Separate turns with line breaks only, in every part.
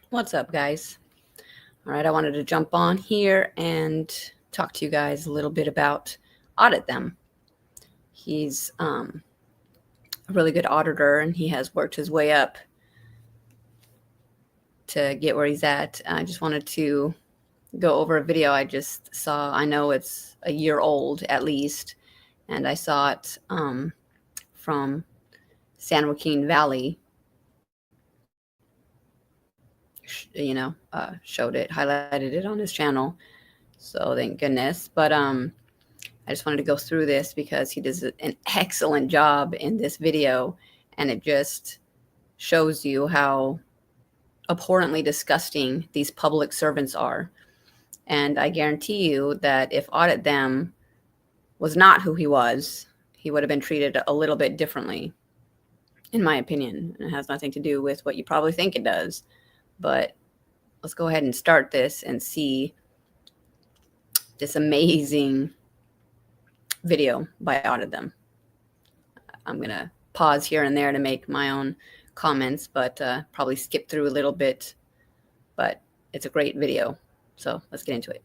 What's up, guys? All right, I wanted to jump on here and talk to you guys a little bit about Audit Them. He's a really good auditor, and he has worked his way up to get where he's at. I just wanted to go over a video I just saw. I know it's a year old at least, and I saw it from San Joaquin Valley. Showed it, highlighted it on his channel. So thank goodness. But I just wanted to go through this because he does an excellent job in this video, and it just shows you how abhorrently disgusting these public servants are. And I guarantee you that if Audit Them was not who he was, he would have been treated a little bit differently, in my opinion. And it has nothing to do with what you probably think it does. But let's go ahead and start this and see this amazing video by Audit Them. I'm going to pause here and there to make my own comments, but probably skip through a little bit. But it's a great video. So let's get into it.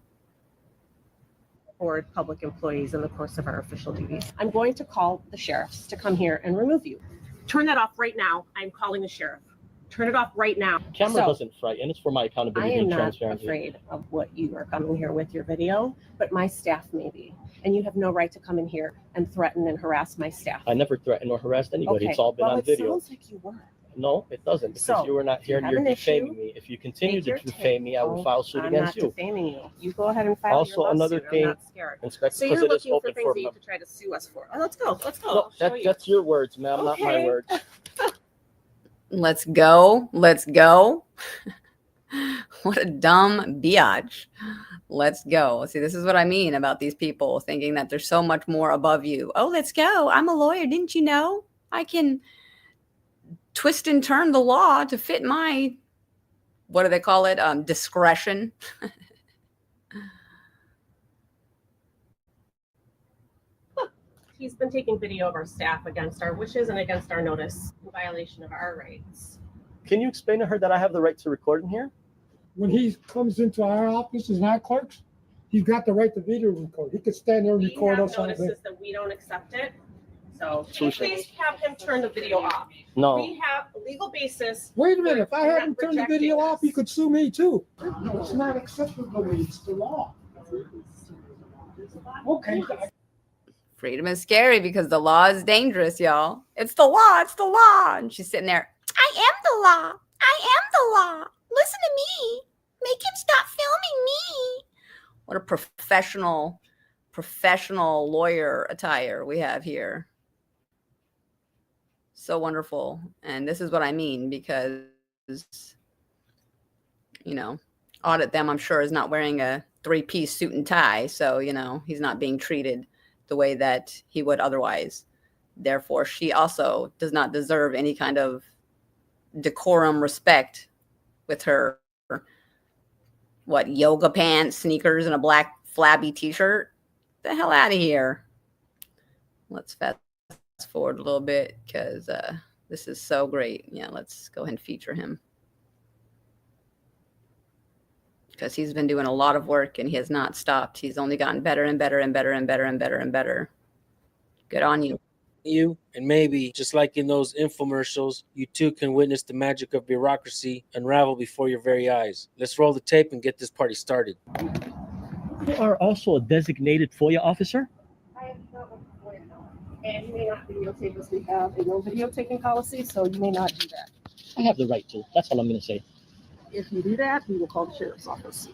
Board public employees in the course of our official duties. I'm going to call the sheriffs to come here and remove you. Turn that off right now. I'm calling the sheriff. Turn it off right now.
Camera doesn't frighten. It's for my accountability and transparency.
I am not afraid of what you are coming here with your video, but my staff may be. And you have no right to come in here and threaten and harass my staff.
I never threatened or harassed anybody.
Okay.
It's all been on video.
It sounds like you were.
No, it doesn't, because
So,
you were not here and
you
you're
have an
defaming
issue?
me. If you continue
Take
to
your
defame me, I will file suit
I'm
against
not
you.
defaming you. You go ahead and file
Also,
your lawsuit.
another thing,
I'm not scared.
Inspector,
So
because
you're
it is
looking for
open
things
for
that you could try to sue us for. Oh, let's go. Let's go.
No,
I'll show you.
that's your words, ma'am, not my
Okay.
words.
Let's go. Let's go. What a dumb biatch. Let's go. See, this is what I mean about these people thinking that there's so much more above you. Oh, let's go. I'm a lawyer. Didn't you know? I can twist and turn the law to fit my, what do they call it? Discretion.
He's been taking video of our staff against our wishes and against our notice in violation of our rights.
Can you explain to her that I have the right to record in here?
When he comes into our offices and our clerks, he's got the right to video record. He could stand there and
We
record
have
us all day.
notices that we don't accept it. So can you
Sure.
please have him turn the video off?
No.
We have a legal basis.
Wait a minute, if I
We're
had
not
him turn the
rejecting
video off, he
this.
could sue me too. No, it's not acceptable, it's the law. Okay.
Freedom is scary because the law is dangerous, y'all. It's the law. It's the law. And she's sitting there. I am the law. I am the law. Listen to me. Make him stop filming me. What a professional lawyer attire we have here. So wonderful. And this is what I mean because, Audit Them, I'm sure, is not wearing a 3-piece suit and tie. So, he's not being treated the way that he would otherwise. Therefore, she also does not deserve any kind of decorum respect with her, yoga pants, sneakers, and a black flabby t-shirt. The hell out of here. Let's fast forward a little bit because this is so great. Yeah, let's go ahead and feature him. Because he's been doing a lot of work and he has not stopped. He's only gotten better and better and better and better and better and better. Good on you.
You, and maybe, just like in those infomercials, you too can witness the magic of bureaucracy unravel before your very eyes. Let's roll the tape and get this party started.
You are also a designated FOIA officer?
I am not a lawyer, no. And you may not videotape as we have a no videotaping policy, so you may not do that.
I have the right to. That's all I'm going to say.
If you do that, we will call the sheriff's office.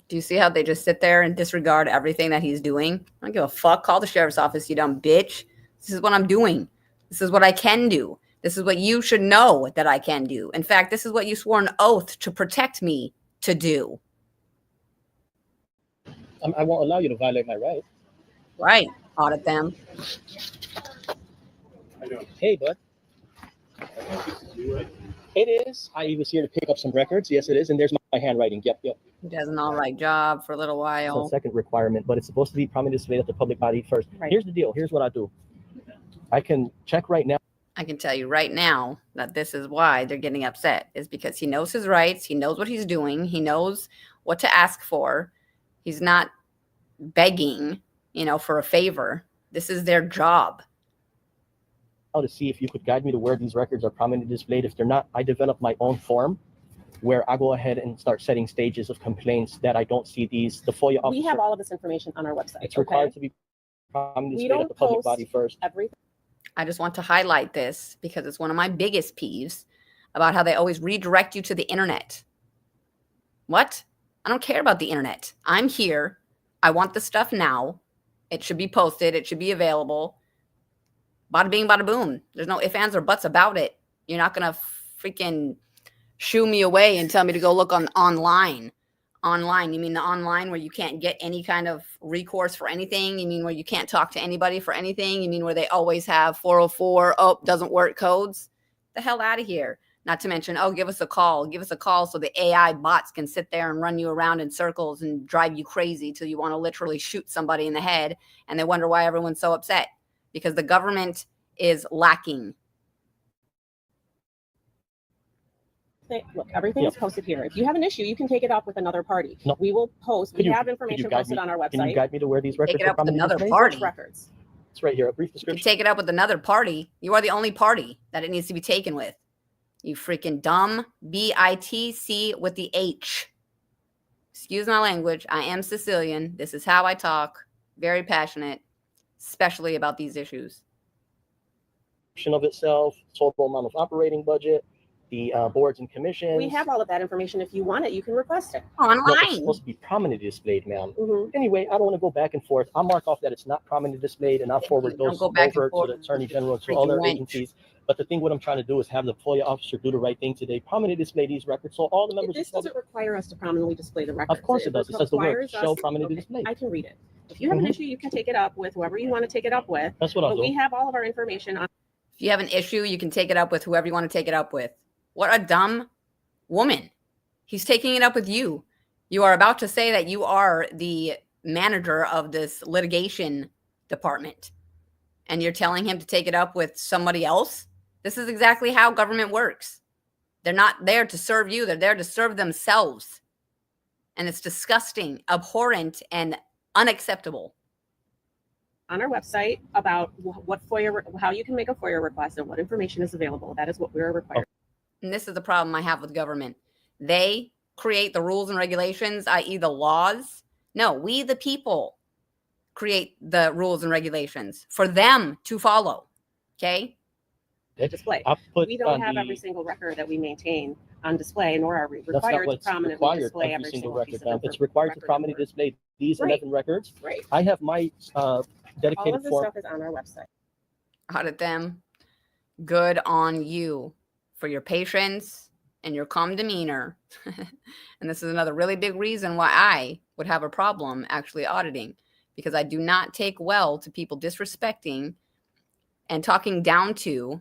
Do you see how they just sit there and disregard everything that he's doing? I don't give a fuck. Call the sheriff's office, you dumb bitch. This is what I'm doing. This is what I can do. This is what you should know that I can do. In fact, this is what you swore an oath to protect me to do.
I won't allow you to violate my right.
Right. Audit Them.
Hey, bud. It is. I was here to pick up some records. Yes, it is. And there's my handwriting. Yep.
He does an all right job for a little
It's
while.
a second requirement, but it's supposed to be prominently displayed at the public body first.
Right.
Here's the deal. Here's what I do. I can check right now.
I can tell you right now that this is why they're getting upset, is because he knows his rights. He knows what he's doing. He knows what to ask for. He's not begging, for a favor. This is their job.
To see if you could guide me to where these records are prominently displayed. If they're not, I develop my own form where I go ahead and start setting stages of complaints that I don't see these. The FOIA officer.
We have all of this information on our website.
It's required to be prominently displayed at the public body first.
Everything.
I just want to highlight this because it's one of my biggest peeves about how they always redirect you to the internet. What? I don't care about the internet. I'm here. I want the stuff now. It should be posted. It should be available. Bada bing, bada boom. There's no ifs, ands, or buts about it. You're not going to freaking shoo me away and tell me to go look online. Online, you mean the online where you can't get any kind of recourse for anything? You mean where you can't talk to anybody for anything? You mean where they always have 404, doesn't work codes? The hell out of here. Not to mention, give us a call. Give us a call so the AI bots can sit there and run you around in circles and drive you crazy till you want to literally shoot somebody in the head, and they wonder why everyone's so upset. Because the government is lacking.
Look, everything is posted here. If you have an issue, you can take it up with another party.
No.
We will post. We have information posted on our website.
Can you guide me to where these records
Take it
are
up with
prominently
another
displayed?
party.
Records.
It's right here, a brief
You
description.
take it up with another party. You are the only party that it needs to be taken with. You freaking dumb BITC with the H. Excuse my language. I am Sicilian. This is how I talk. Very passionate, especially about these issues.
Of itself, total amount of operating budget, the boards and commissions.
We have all of that information. If you want it, you can request it.
No, it's
Online.
supposed to be prominently displayed, ma'am.
Mm-hmm.
Anyway, I don't want to go back and forth. I'll mark off that it's not prominently displayed, and I'll forward
Don't
those
go back and
over to
forth.
the Attorney General, to
Freaking
other
wench.
agencies. But the thing what I'm trying to do is have the FOIA officer do the right thing today, prominently display these records, so all the members
This
of the public.
doesn't require us to prominently display the records.
Of course it does. It says the word
requires
"shall
us-
prominently
okay,
displayed."
I can read it. If you have an issue, you can take it up with whoever you want to take it up with.
That's what I'll
But we
do.
have all of our information on.
If you have an issue, you can take it up with whoever you want to take it up with. What a dumb woman. He's taking it up with you. You are about to say that you are the manager of this litigation department, and you're telling him to take it up with somebody else? This is exactly how government works. They're not there to serve you. They're there to serve themselves. And it's disgusting, abhorrent, and unacceptable.
On our website about what FOIA, how you can make a FOIA request and what information is available. That is what we're required.
And this is the problem I have with government. They create the rules and regulations, i.e. the laws. No, we the people create the rules and regulations for them to follow. Okay?
Display.
I'll put
We don't
on
have
the-
every single record that we maintain on display, nor are we
That's not
required to
what's
prominently
required
display
every single
piece
record,
of
ma'am. It's required to
record
prominently
number.
display these
Right.
11 records.
Right.
I have my
All
dedicated
of this
form.
stuff is on our website.
Audit them. Good on you for your patience and your calm demeanor. And this is another really big reason why I would have a problem actually auditing, because I do not take well to people disrespecting and talking down to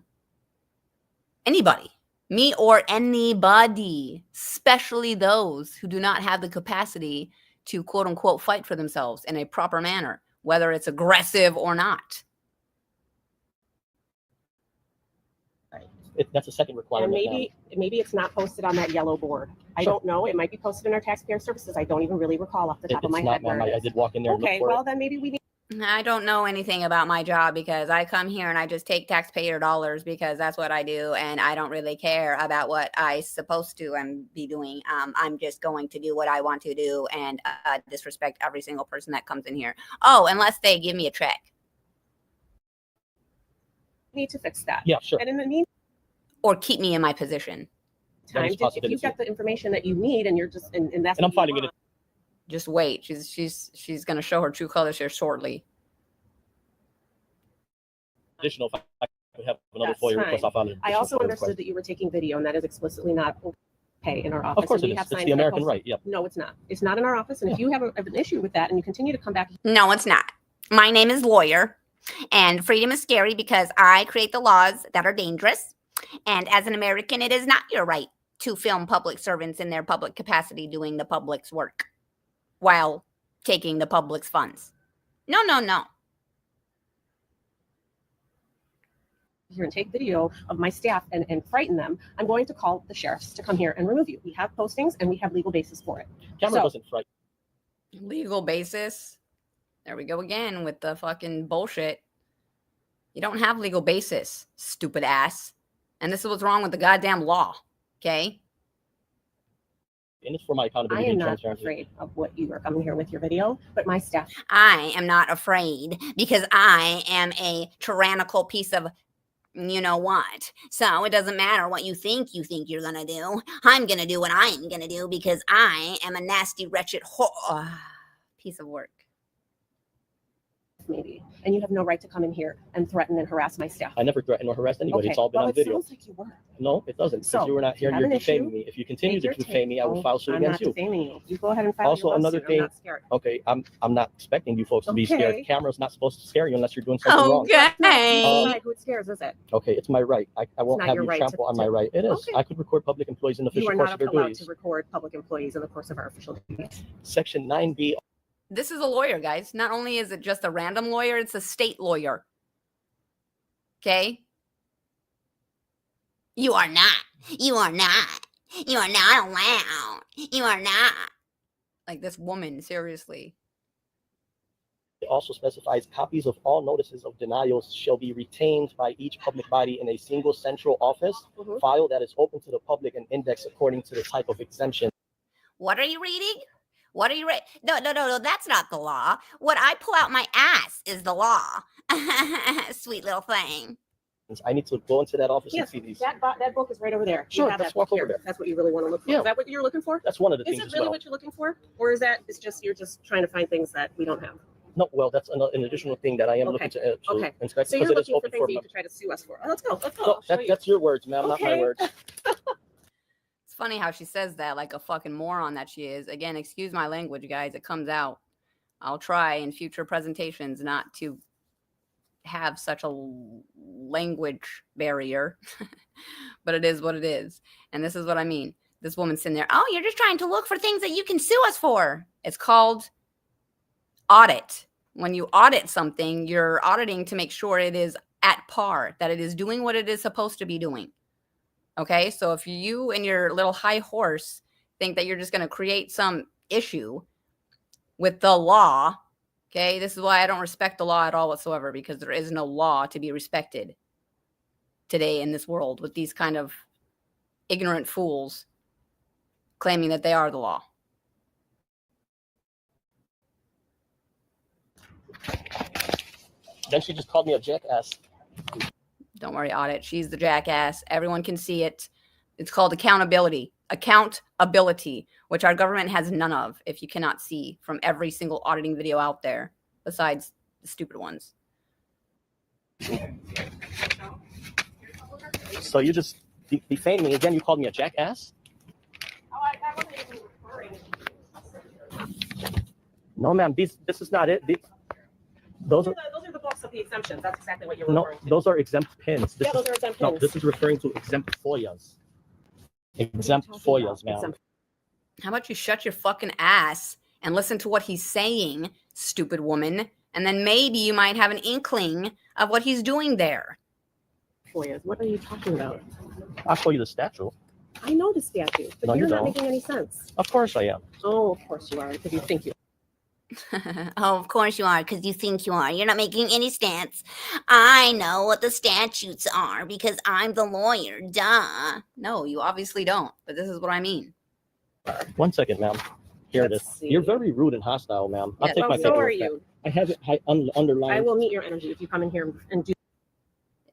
anybody, me or anybody, especially those who do not have the capacity to quote unquote fight for themselves in a proper manner, whether it's aggressive or not.
That's a second
And
requirement. ma'am.
maybe it's not posted on that yellow board. I
Sure.
don't know. It might be posted in our taxpayer services. I don't even really recall off the top of my
It's not,
head where
ma'am.
it
I
is.
did walk in there and
Okay,
look for
well
it.
then maybe we need
I don't know anything about my job because I come here and I just take taxpayer dollars because that's what I do, and I don't really care about what I supposed to and be doing. I'm just going to do what I want to do and disrespect every single person that comes in here. Oh, unless they give me a check.
to fix that.
Yeah, sure.
And in the meantime,
Or keep me in my position.
That is
if
possibility.
you've got the information that you need and you're just and that's
And I'm
what you
filing it.
want,
Just wait. She's gonna show her true colors here shortly.
Additional, if I could have another
That's
FOIA
fine.
request, I'll file an
I
additional
also
FOIA
understood
request.
that you were taking video, and that is explicitly not okay in our office.
Of course
and
it
we
is.
have
It's
signs
the
that
American
post-
right. Yep.
No, it's not. It's not in our office. And if you have an issue with that and you continue to come back,
No, it's not. My name is Lawyer, and freedom is scary because I create the laws that are dangerous. And as an American, it is not your right to film public servants in their public capacity doing the public's work while taking the public's funds. No, no, no.
here and take video of my staff and frighten them, I'm going to call the sheriffs to come here and remove you. We have postings and we have legal basis for it.
Camera
So-
doesn't frighten.
Legal basis. There we go again with the fucking bullshit. You don't have legal basis, stupid ass. And this is what's wrong with the goddamn law. Okay?
And it's for my
I
accountability
am
and
not
transparency.
afraid of what you are coming here with your video, but my staff.
I am not afraid because I am a tyrannical piece of you know what. So it doesn't matter what you think you're gonna do. I'm gonna do what I'm gonna do because I am a nasty, wretched piece of work.
Maybe, and you have no right to come in here and threaten and harass my staff.
I never threatened or harassed anybody.
Okay,
It's all been
well,
on
it
video.
sounds like you were.
No, it doesn't.
So,
Because you were not here
you
and
have
you're
an issue,
defaming me. If you continue
Take
to
your
defame me, I will
tape.
file suit
I'm
against
not
you.
defaming you. You go ahead and file
Also,
your
another
lawsuit.
thing-
I'm not scared.
Okay, I'm not expecting you folks to be
Okay.
scared. Camera's not supposed to scare you unless you're doing something wrong.
Okay.
Decide who it scares, is it?
Okay, it's my right. I won't
not
have
your
you
right
trample
to-
on my right. It is.
Okay.
I could record public employees in the
You
official
are
course
not
of their
allowed
duties.
to record public employees in the course of our official duties.
Section 9B.
This is a lawyer, guys. Not only is it just a random lawyer, it's a state lawyer. Okay? You are not. You are not. You are not allowed. You are not. Like this woman, seriously.
It also specifies copies of all notices of denials shall be retained by each public body in a single central office
Mhm.
file that is open to the public and indexed according to the type of exemption.
What are you reading? What are you reading? No, that's not the law. What I pull out my ass is the law. Sweet little thing.
I need to go into that office
Yes,
and see these.
that book is right over there. You
Sure,
have
let's
that book
walk over
here.
there.
That's what you really want to look for.
Yeah.
Is that what you're looking for?
That's one of the
Is
things
it
as
really
well.
what you're looking for, or is that it's just you're just trying to find things that we don't have?
No, well, that's an additional thing that I am
Okay.
looking to
Okay.
inspect
So
because
you're
it is
looking for
open
things
for.
that you could try to sue us for. Oh, let's go. Let's go.
No,
I'll show you.
that's your words, ma'am, not my
Okay.
words.
It's funny how she says that like a fucking moron that she is. Again, excuse my language, guys. It comes out. I'll try in future presentations not to have such a language barrier, but it is what it is. And this is what I mean. This woman's sitting there. Oh, you're just trying to look for things that you can sue us for. It's called audit. When you audit something, you're auditing to make sure it is at par, that it is doing what it is supposed to be doing. Okay, so if you and your little high horse think that you're just going to create some issue with the law, okay, this is why I don't respect the law at all whatsoever, because there is no law to be respected today in this world with these kind of ignorant fools claiming that they are the law.
Then she just called me a jackass.
Don't worry, audit. She's the jackass. Everyone can see it. It's called accountability. Accountability, which our government has none of, if you cannot see from every single auditing video out there, besides the stupid ones.
So you just defamed me again. You called me a jackass.
Oh, I wasn't even referring.
No, ma'am. This is not it. Those are
Those are the books of the exemptions. That's exactly what you're
no.
referring to.
Those are exempt pins. This
Yeah, those are exempt
no.
pins.
This is referring to exempt FOIAs. Exempt FOIAs, ma'am.
Exempt-
How about you shut your fucking ass and listen to what he's saying, stupid woman, and then maybe you might have an inkling of what he's doing there.
FOIAs. What are you talking about?
I'll show you the statute.
I know the statute, but
No, you
you're not
don't.
making any sense.
Of course I am.
Oh, of course you are, because you think you.
Oh, of course you are, because you think you are. You're not making any stance. I know what the statutes are because I'm the lawyer. Duh. No, you obviously don't, but this is what I mean.
1 second, ma'am. Here it is.
Let's see.
You're very rude and hostile, ma'am. I'll
Yeah,
take
Well,
my
so are
paperwork back.
you.
I have it underlined.
I will meet your energy if you come in here and do.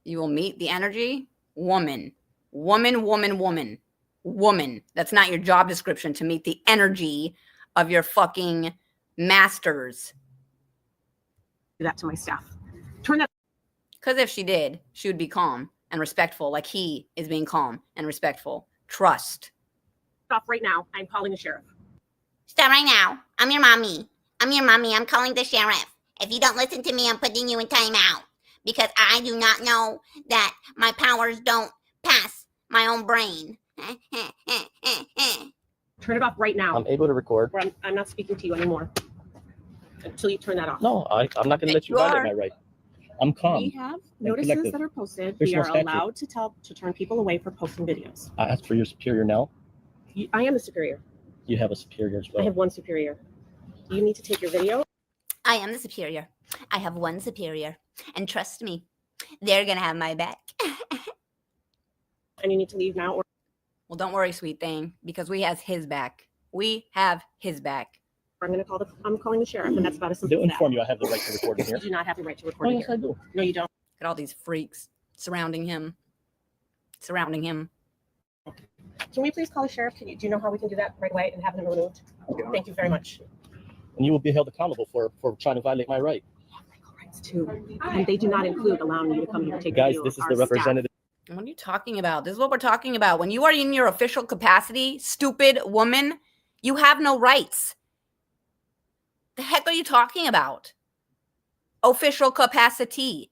You will meet the energy. Woman. Woman. That's not your job description, to meet the energy of your fucking masters.
that to my staff. Turn that
Because if she did, she would be calm and respectful, like he is being calm and respectful. Trust.
off right now. I'm calling the sheriff.
Stop right now. I'm your mommy. I'm calling the sheriff. If you don't listen to me, I'm putting you in timeout. Because I do not know that my powers don't pass my own brain.
Turn it off right now.
I'm able to record.
Or I'm not speaking to you anymore until you turn that off.
No, I'm not going to let you
You
violate
are.
my right. I'm calm.
We have notices
collective.
that are posted.
There's
We
no
are
statute.
allowed to turn people away for posting videos.
I asked for your superior now.
I am the superior.
You have a superior as
I
well.
have one superior. You need to take your video.
I am the superior. I have one superior. And trust me, they're going to have my back.
And you need to leave now. Or
Well, don't worry, sweet thing, because we has his back. We have his back.
I'm calling the sheriff, and that's about as simple
They'll
as that.
inform you I have the right to record in here.
You do not have the right to record
Oh,
it
yes,
here.
I do.
No, you don't.
Look at all these freaks surrounding him. Surrounding him.
Can we please call the sheriff? Do you know how we can do that right away and have him removed? Thank you very much.
And you will be held accountable for trying to violate my right.
Legal rights too, and they do not include allowing you to come here and take
Guys,
video
this
of
is
our
the
staff.
representative.
What are you talking about? This is what we're talking about. When you are in your official capacity, stupid woman, you have no rights. The heck are you talking about? Official capacity.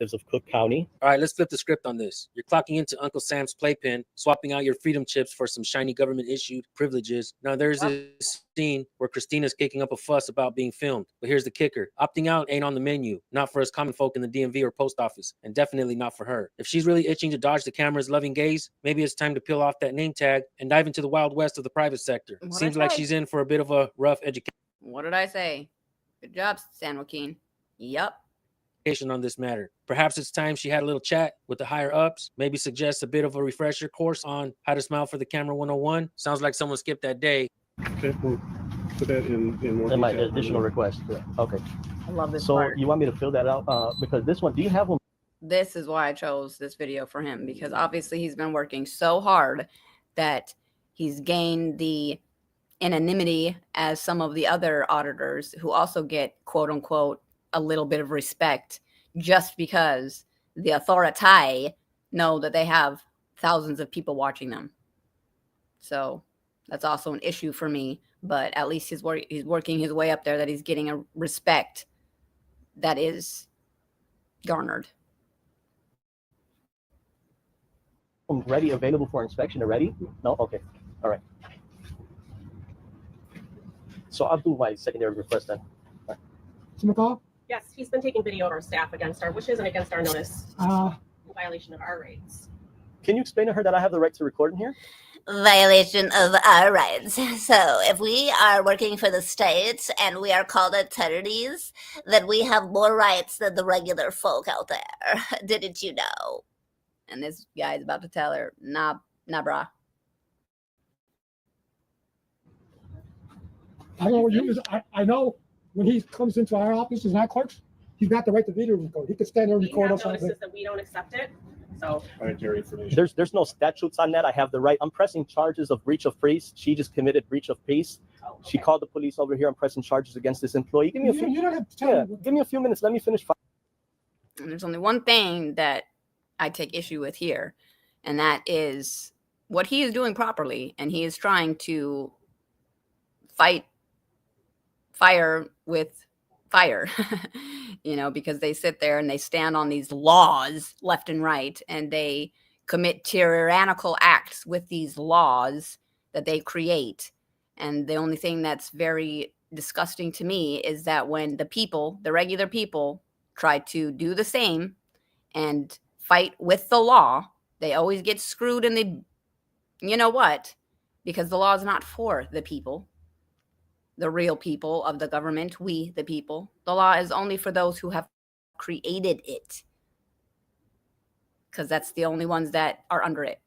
Of Cook County.
All right, let's flip the script on this. You're clocking into Uncle Sam's playpen, swapping out your freedom chips for some shiny government-issued privileges. Now, there's this scene where Christina's kicking up a fuss about being filmed. But here's the kicker. Opting out ain't on the menu, not for us common folk in the DMV or post office, and definitely not for her. If she's really itching to dodge the camera's loving gaze, maybe it's time to peel off that name tag and dive into the wild west of the private sector.
What'd I
Seems like
say?
she's in for a bit of a rough education
What did I say? Good job, San Joaquin. Yup.
on this matter. Perhaps it's time she had a little chat with the higher ups, maybe suggest a bit of a refresher course on how to smile for the camera 101. Sounds like someone skipped that day.
Okay, we'll put that in more
And my
detail.
additional request. Okay.
I love this
So
part.
you want me to fill that out? Because this one, do you have one?
This is why I chose this video for him, because obviously he's been working so hard that he's gained the anonymity as some of the other auditors who also get, quote unquote, a little bit of respect just because the authority know that they have thousands of people watching them. So that's also an issue for me, but at least he's working his way up there, that he's getting a respect that is garnered.
Ready, available for inspection already? No? Okay. All right. So I'll do my secondary request then.
McCall?
Yes, he's been taking video of our staff against our wishes and against our notice, in violation of our rights.
Can you explain to her that I have the right to record in here?
Violation of our rights. So if we are working for the state and we are called attorneys, then we have more rights than the regular folk out there. Didn't you know?
And this guy is about to tell her, nah, brah.
I know I know when he comes into our office as not clerks, he's got the right to video record. He can stand there and
We
record
have
us. All
notices
day.
that we don't accept it. So
Monetary information.
There's no statutes on that. I have the right. I'm pressing charges of breach of peace. She just committed breach of peace. She called the police over here. I'm pressing charges against this employee. Give me a few.
You don't have to tell
Yeah,
me.
give me a few minutes. Let me finish.
And there's only one thing that I take issue with here, and that is what he is doing properly, and he is trying to fight fire with fire, because they sit there and they stand on these laws left and right, and they commit tyrannical acts with these laws that they create. And the only thing that's very disgusting to me is that when the regular people, try to do the same and fight with the law, they always get screwed, and you know what? Because the law is not for the people, the real people of the government, we the people. The law is only for those who have created it, because that's the only ones that are under it.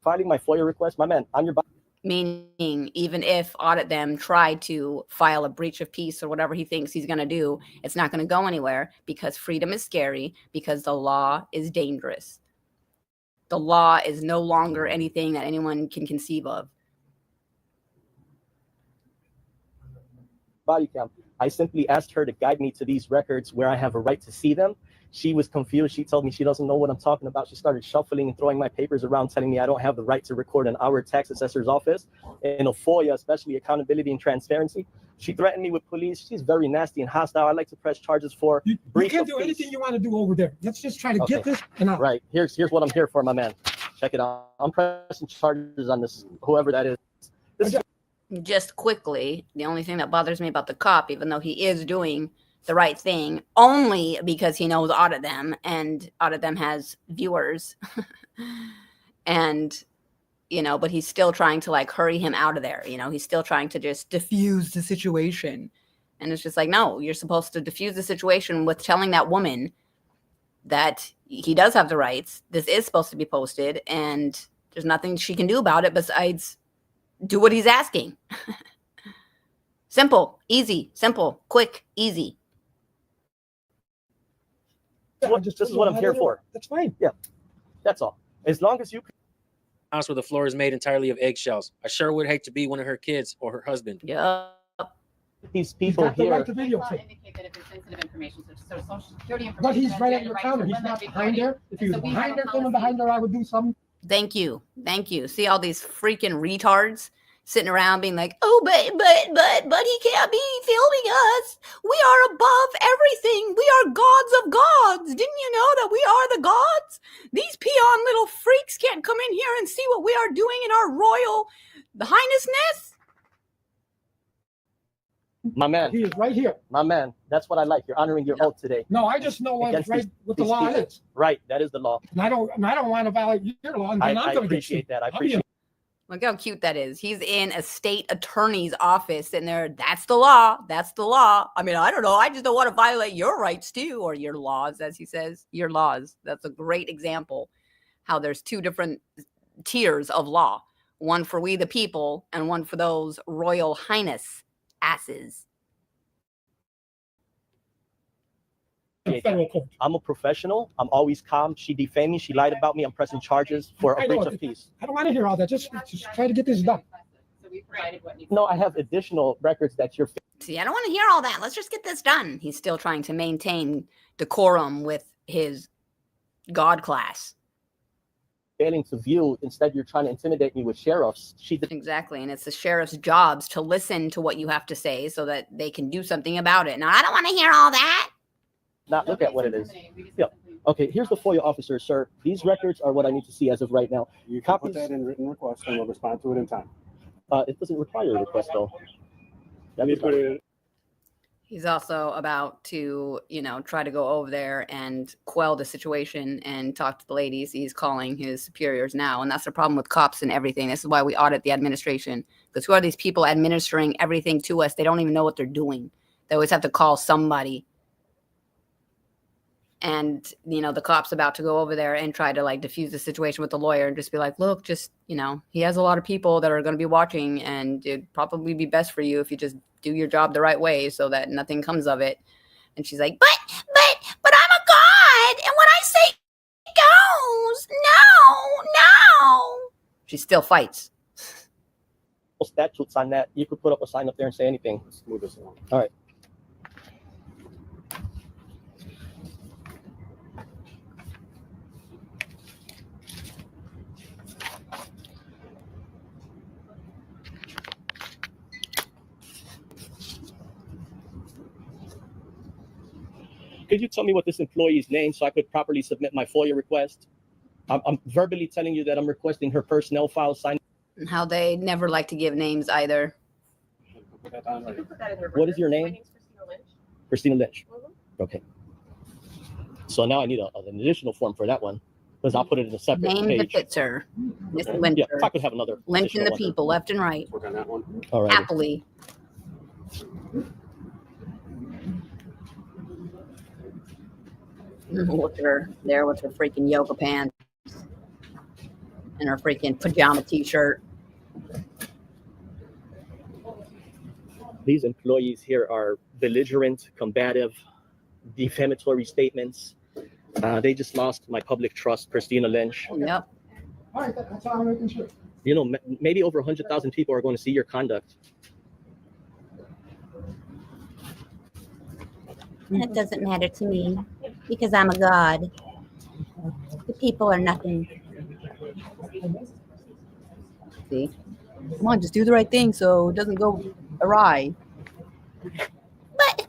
Filing my FOIA request, my man, on your body.
Meaning, even if Audit Them tried to file a breach of peace or whatever he thinks he's going to do, it's not going to go anywhere, because freedom is scary, because the law is dangerous. The law is no longer anything that anyone can conceive of.
Body cam. I simply asked her to guide me to these records where I have a right to see them. She was confused. She told me she doesn't know what I'm talking about. She started shuffling and throwing my papers around, telling me I don't have the right to record in our tax assessor's office. In a FOIA, especially accountability and transparency. She threatened me with police. She's very nasty and hostile. I'd like to press charges for
You
breach
can't
of
do
peace.
anything you want to do over there. Let's just try to get
Okay.
this and out.
Right. Here's what I'm here for, my man. Check it out. I'm pressing charges on this, whoever that is. This is
just quickly, the only thing that bothers me about the cop, even though he is doing the right thing, only because he knows Audit Them, and Audit Them has viewers, and but he's still trying to like hurry him out of there. He's still trying to just diffuse the situation, and it's just like, no, you're supposed to diffuse the situation with telling that woman that he does have the rights. This is supposed to be posted, and there's nothing she can do about it besides do what he's asking. Simple, easy, simple, quick, easy.
This is what I'm here for.
That's fine.
Yeah, that's all. As long as you
House where the floor is made entirely of eggshells. I sure would hate to be one of her kids or her husband.
Yeah.
these
He's
people
got the right
here,
to videotape.
Indicate that if it's sensitive information, so social security information.
But he's
has
right
the
at your
right
counter.
to
He's
limit
not
the
behind
authority.
there. If he was
So we
behind
have
there,
a
someone
policy.
behind there, I would do something.
Thank you. See all these freaking retards sitting around being like, oh, but he can't be filming us. We are above everything. We are gods of gods. Didn't you know that we are the gods? These peon little freaks can't come in here and see what we are doing in our royal highnessness.
my man,
He is right here.
my man. That's what I like. You're honoring your oath today.
No, I just know what's
Against
right
these-
what the
these
law
people.
is.
Right, that is the law.
And I don't want to violate your law, and then I'm
I
going to get
appreciate
sued.
that. I
I'll be
appreciate.
Look how cute that is. He's in a state attorney's office and there, that's the law. That's the law. I mean, I don't know. I just don't want to violate your rights too, or your laws, as he says. Your laws. That's a great example how there's two different tiers of law. One for we the people and one for those royal highness asses.
in federal court.
I'm a professional. I'm always calm. She defamed me. She lied about me. I'm pressing charges for
I
a
know
breach
it.
of peace.
I don't want to hear all that. Just try to get this done.
So we provided what needs.
No, I have additional records that you're
See, I don't want to hear all that. Let's just get this done. He's still trying to maintain decorum with his God class.
failing to view. Instead, you're trying to intimidate me with sheriffs. She did
Exactly. And it's the sheriff's jobs to listen to what you have to say so that they can do something about it. Now, I don't want to hear all that.
not look at what it is. Yeah. Okay, here's the FOIA officer, sir. These records are what I need to see as of right now.
You can
Copies.
put that in written request and we'll respond to it in time.
It doesn't require a request, though. That
You
is
put it in.
He's also about to, try to go over there and quell the situation and talk to the ladies. He's calling his superiors now. And that's the problem with cops and everything. This is why we audit the administration. Because who are these people administering everything to us? They don't even know what they're doing. They always have to call somebody. And, the cop's about to go over there and try to diffuse the situation with the lawyer and just be like, look, just, he has a lot of people that are going to be watching, and it'd probably be best for you if you just do your job the right way so that nothing comes of it. And she's like, but I'm a god. And what I say goes. No. She still fights.
statutes on that. You could put up a sign up there and say anything.
Let's move this along.
All right. Could you tell me what this employee's name so I could properly submit my FOIA request? I'm verbally telling you that I'm requesting her personnel file signed.
And how they never like to give names either.
Put that down right.
What is your name?
My name's Christina Lynch.
Christina Lynch.
Mhm.
Okay. So now I need an additional form for that one because I'll put it in a separate
Name the
page.
Pitzer. Miss
Okay.
Lyncher.
Yeah, if I could have another.
Lynching
additional
the
one.
people left and right.
Work on that one.
All right.
Happily. Look at her there with her freaking yoga pants and her freaking pajama t-shirt.
These employees here are belligerent, combative, defamatory statements. They just lost my public trust, Christina Lynch.
Yep.
All right, that's all I'm making sure.
You know, maybe over 100,000 people are going to see your conduct.
That doesn't matter to me because I'm a god. The people are nothing.
See? Come on, just do the right thing so it doesn't go awry.
But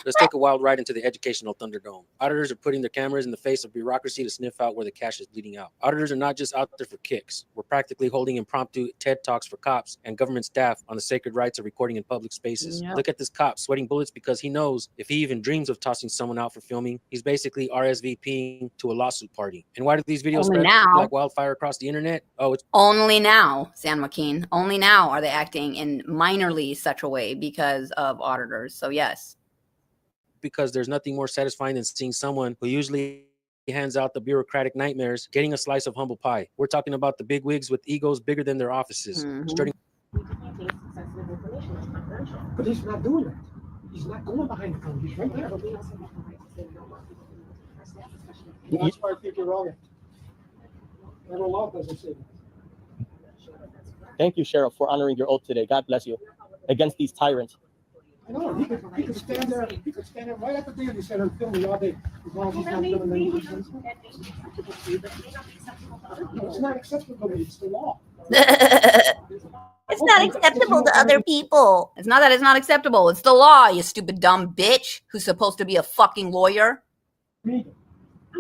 Let's take a wild ride into the educational Thunderdome. Auditors are putting their cameras in the face of bureaucracy to sniff out where the cash is bleeding out. Auditors are not just out there for kicks. We're practically holding impromptu TED Talks for cops and government staff on the sacred rights of recording in public spaces.
Yep.
Look at this cop sweating bullets because he knows if he even dreams of tossing someone out for filming, he's basically RSVPing to a lawsuit party. And why do these videos
Only
spread
now.
like wildfire across the internet? Oh, it's
Only now, San Joaquin, only now are they acting in minorly such a way because of auditors. So yes.
because there's nothing more satisfying than seeing someone who usually hands out the bureaucratic nightmares getting a slice of humble pie. We're talking about the big wigs with egos bigger than their offices.
Mhm.
Starting
Sensitive information is confidential.
But he's not doing that. He's not going behind the phone. He's right there.
But we also have the right to say no more. Our staff, especially.
That's why I think you're wrong. Federal law doesn't say that.
Thank you, Sheriff, for honoring your oath today. God bless you. Against these tyrants.
I know, he could stand there right at the beginning, he said, I'm filming all day. As long as he's not doing anything. No, it's not acceptable, it's the law.
It's not acceptable to other people.
It's not that it's not acceptable. It's the law, you stupid dumb bitch who's supposed to be a fucking lawyer.
I'm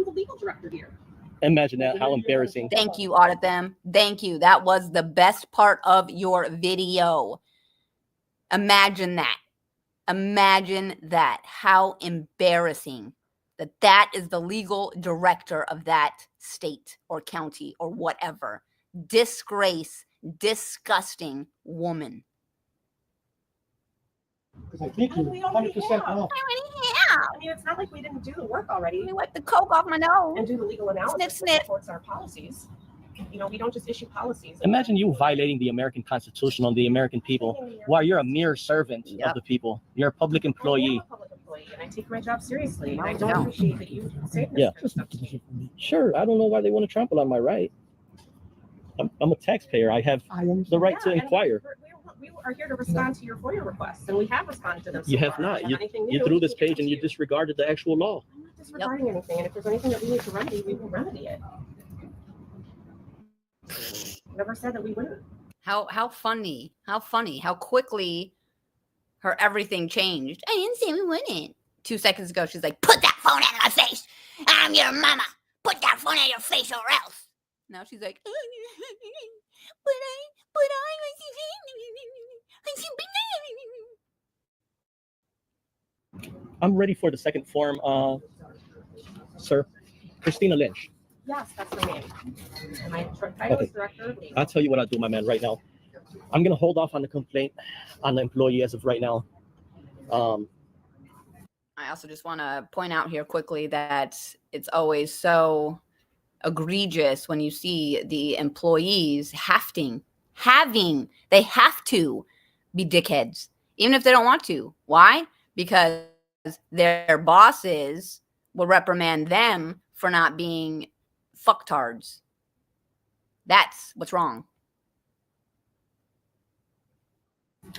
the legal director here.
Imagine that, how embarrassing.
Thank you, Audit Them. Thank you. That was the best part of your video. Imagine that. Imagine that. How embarrassing that that is the legal director of that state or county or whatever. Disgrace, disgusting woman.
Because I think you're
We already
100%
have.
off.
I mean, it's not like we didn't do the work already
Let me wipe the coke off my nose.
and do the legal analysis
Sniff,
that
sniff.
supports our policies. You know, we don't just issue policies.
Imagine you violating the American Constitution on the American people while you're a mere servant
Yep.
of the people. You're a public
I am
employee.
a public employee, and I take my job seriously. And I
No,
don't
no.
appreciate that you say this
Yeah.
kind of stuff to me.
Sure, I don't know why they want to trample on my right. I'm a taxpayer. I have
I am.
the right to
Yeah, and
inquire.
We are here to respond to your FOIA requests, and we have responded to them.
You
so
have
far.
not.
If you have anything
You
new,
threw this
we can
page and you
issue.
disregarded the actual law.
I'm not disregarding anything, and if there's anything that we need to remedy, we will remedy it. Never said that we wouldn't.
How funny. How funny. How quickly her everything changed. I didn't say we wouldn't. 2 seconds ago, she's like,
Put that phone out of my face. I'm your mama. Put that phone out of your face or else.
now she's like,
But
I'm ready for the second form, sir. Christina Lynch.
Yes, that's my name. And my title
Okay.
is director of legal.
I'll tell you what I'll do, my man, right now. I'm going to hold off on the complaint on the employee as of right now.
I also just want to point out here quickly that it's always so egregious when you see the employees they have to be dickheads, even if they don't want to. Why? Because their bosses will reprimand them for not being fucktards. That's what's wrong.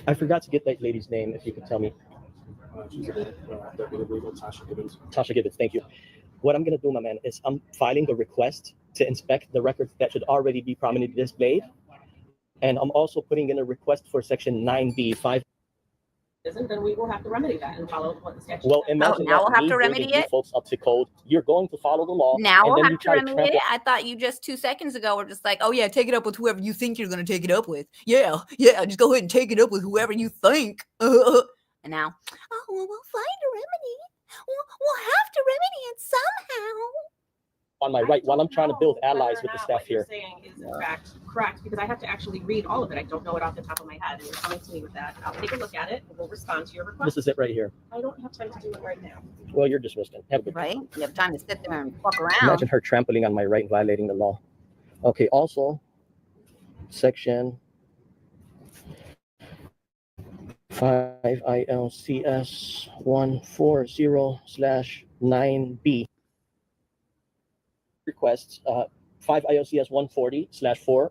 I forgot to get that lady's name, if you could tell me.
She's a deputy legal, Tasha Gibbons.
Tasha Gibbons, thank you. What I'm going to do, my man, is I'm filing the request to inspect the records that should already be prominently displayed. And I'm also putting in a request for section 9B, 5.
Isn't, then we will have to remedy that and follow what the statute
Well,
says.
imagine
now
that
we'll have
me
to
bringing
remedy
you
it?
folks up to code. You're going to follow the law.
Now
and
we'll
then
have
you
to
try to
remedy
trample.
it. I thought you just 2 seconds ago were just like, oh yeah, take it up with whoever you think you're going to take it up with. Yeah, just go ahead and take it up with whoever you think. And now,
oh, well, we'll find a remedy. We'll have to remedy it somehow.
On my
I
right, while
don't
I'm trying to
know
build
whether
allies
or
with the
not
staff
what you're
here.
saying is in fact correct, because I have to actually read all of it. I don't know it off the top of my head, and you're coming to me with that. I'll take a look at it, and we'll respond to your request.
This is it right here.
I don't have time to do it right now.
Well, you're dismissed then. Have a good day.
right? You have time to sit there and fuck around.
Imagine her trampling on my right and violating the law. Okay, also, section 5 ILCS 140/9B. Requests 5 ILCS 140/4.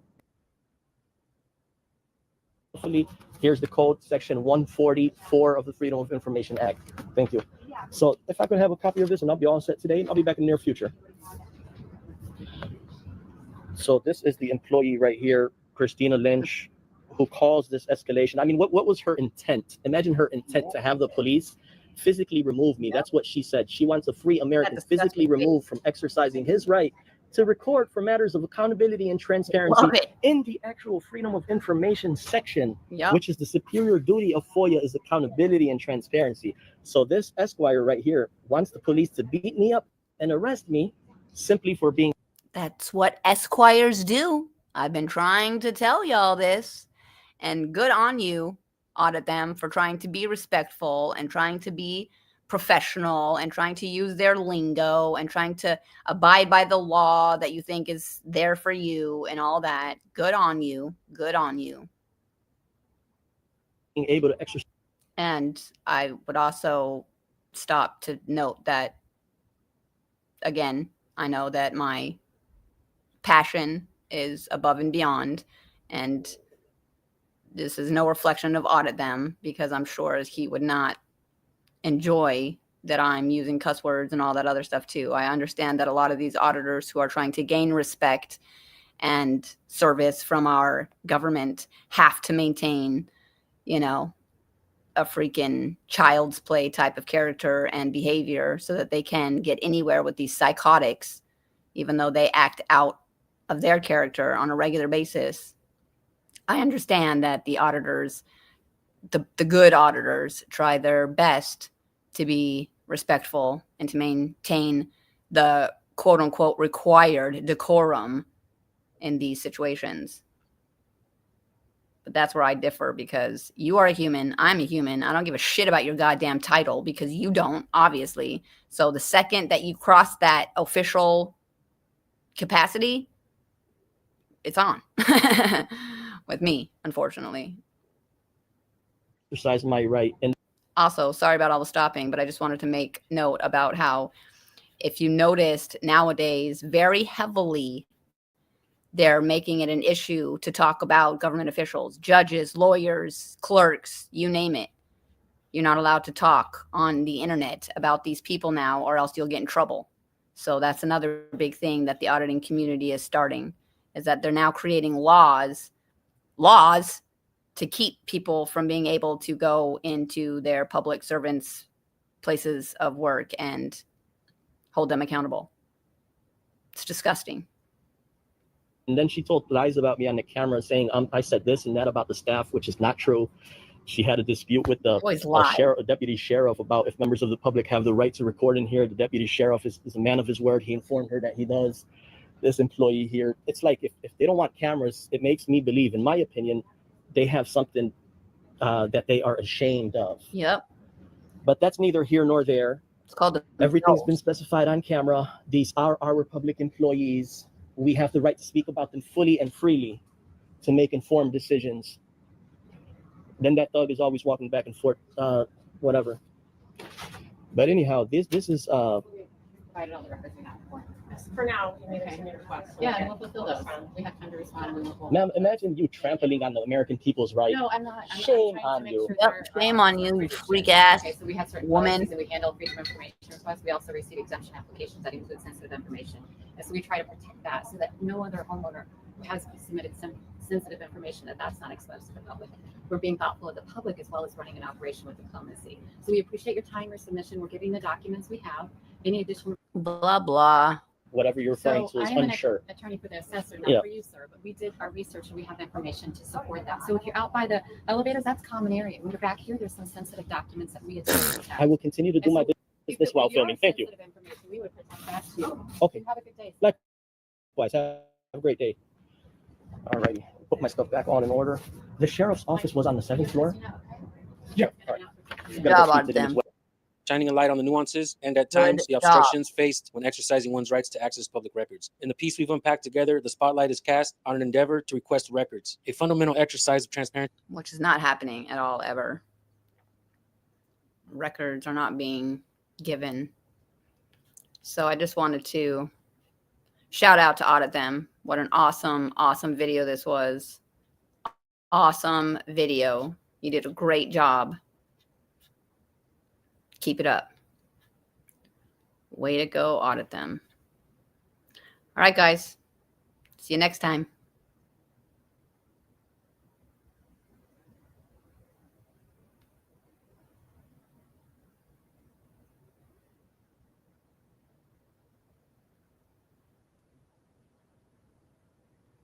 Hopefully, here's the code, section 144 of the Freedom of Information Act. Thank you. So if I could have a copy of this and I'll be all set today, I'll be back in the near future. So this is the employee right here, Christina Lynch, who caused this escalation. I mean, what was her intent? Imagine her intent to have the police physically remove me. That's what she said. She wants a free American
That's
physically
disgusting.
removed from exercising his right to record for matters of accountability and transparency
Love it.
in the actual freedom of information section,
Yep.
which is the superior duty of FOIA is accountability and transparency. So this Esquire right here wants the police to beat me up and arrest me simply for being.
That's what Esquires do. I've been trying to tell y'all this. And good on you, Audit Them, for trying to be respectful and trying to be professional and trying to use their lingo and trying to abide by the law that you think is there for you and all that. Good on you. Good on you.
Being able to exercise.
And I would also stop to note that, again, I know that my passion is above and beyond, and this is no reflection of Audit Them, because I'm sure he would not enjoy that I'm using cuss words and all that other stuff too. I understand that a lot of these auditors who are trying to gain respect and service from our government have to maintain, you know, a freaking child's play type of character and behavior so that they can get anywhere with these psychotics, even though they act out of their character on a regular basis. I understand that the auditors, the good auditors, try their best to be respectful and to maintain the quote unquote required decorum in these situations. But that's where I differ, because you are a human, I'm a human. I don't give a shit about your goddamn title, because you don't, obviously. So the second that you cross that official capacity, it's on with me, unfortunately.
Exercise my right. And
also, sorry about all the stopping, but I just wanted to make note about how, if you noticed, nowadays very heavily they're making it an issue to talk about government officials, judges, lawyers, clerks, you name it. You're not allowed to talk on the internet about these people now, or else you'll get in trouble. So that's another big thing that the auditing community is starting, is that they're now creating laws to keep people from being able to go into their public servants' places of work and hold them accountable. It's disgusting.
And then she told lies about me on the camera, saying I said this and that about the staff, which is not true. She had a dispute with the deputy sheriff about if members of the public have the right to record in here. The deputy sheriff is a man of his word. He informed her that he does. This employee here, it's like if they don't want cameras, it makes me believe, in my opinion, they have something that they are ashamed of.
Yep.
But that's neither here nor there.
It's called
everything's been specified on camera. These are our public employees. We have the right to speak about them fully and freely, to make informed decisions. Then that thug is always walking back and forth, whatever. But anyhow, this is
Provided all the records we have for.
For now, you made any requests.
Yeah, and we'll fulfill those. We have time to respond. And we'll.
Ma'am, imagine you trampling on the American people's right.
No, I'm not.
Shame
trying
on
to make
you.
sure
Yep,
they're,
shame on you,
freedom
freak
of-
ass
Okay, so we have certain
woman.
policies, and we handle freedom of information requests. We also receive exemption applications that include sensitive information. And so we try to protect that so that no other homeowner who has submitted some sensitive information that's not exposed to the public. We're being thoughtful of the public as well as running an operation with diplomacy. So we appreciate your time, your submission. We're giving the documents we have. Any additional
blah blah.
Whatever you're referring to is
I am
unsure.
an attorney for the assessor, not
Yeah.
for you, sir, but we did our research and we have information to support that. So if you're out by the elevators, that's common area. When you're back here, there's some sensitive documents that we have.
I will continue to do my business while filming. Thank you.
We would protect that too.
Okay.
Have a good day.
Likewise, have a great day. All righty, put my stuff back on in order. The sheriff's office was on the 7th floor. Yeah. All right.
Good job on them.
Shining a light on the nuances and at times the obstructions faced when exercising one's rights to access public records. In the piece we've unpacked together, the spotlight is cast on an endeavor to request records, a fundamental exercise of transparency.
Which is not happening at all, ever. Records are not being given. So I just wanted to shout out to Audit Them. What an awesome, awesome video this was. Awesome video. You did a great job. Keep it up. Way to go, Audit Them. All right, guys. See you next time.